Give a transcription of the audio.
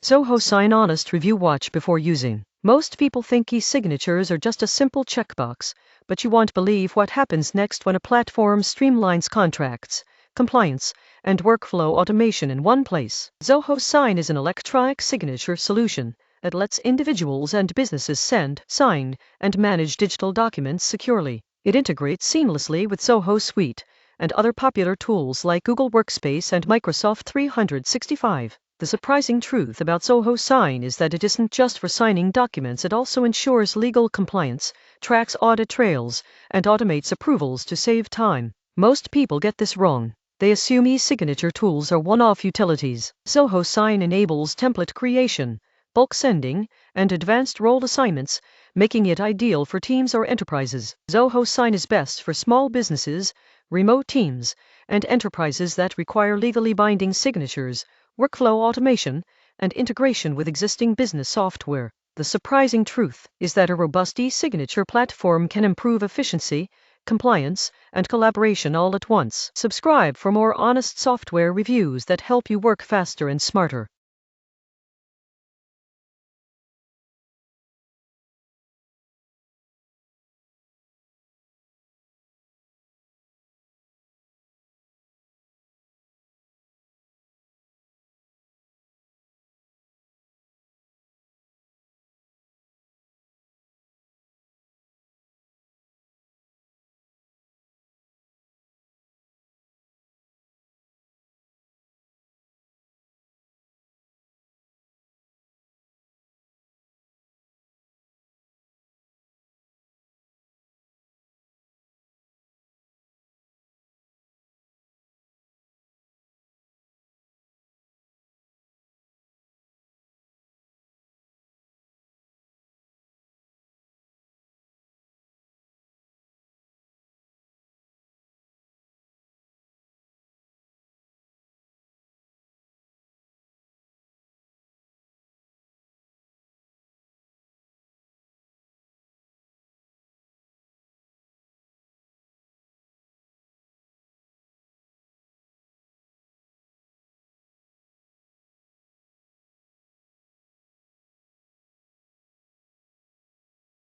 Zoho Sign Honest Review. Watch before using. Most people think e-signatures are just a simple checkbox, but you won't believe what happens next when a platform streamlines contracts, compliance, and workflow automation in one place. Zoho Sign is an electronic signature solution that lets individuals and businesses send, sign, and manage digital documents securely. It integrates seamlessly with Zoho Suite and other popular tools like Google Workspace and Microsoft 365. The surprising truth about Zoho Sign is that it isn't just for signing documents, it also ensures legal compliance, tracks audit trails, and automates approvals to save time. Most people get this wrong. They assume e-signature tools are one-off utilities. Zoho Sign enables template creation, bulk sending, and advanced role assignments, making it ideal for teams or enterprises. Zoho Sign is best for small businesses, remote teams, and enterprises that require legally binding signatures, workflow automation, and integration with existing business software. The surprising truth is that a robust e-signature platform can improve efficiency, compliance, and collaboration all at once. Subscribe for more honest software reviews that help you work faster and smarter.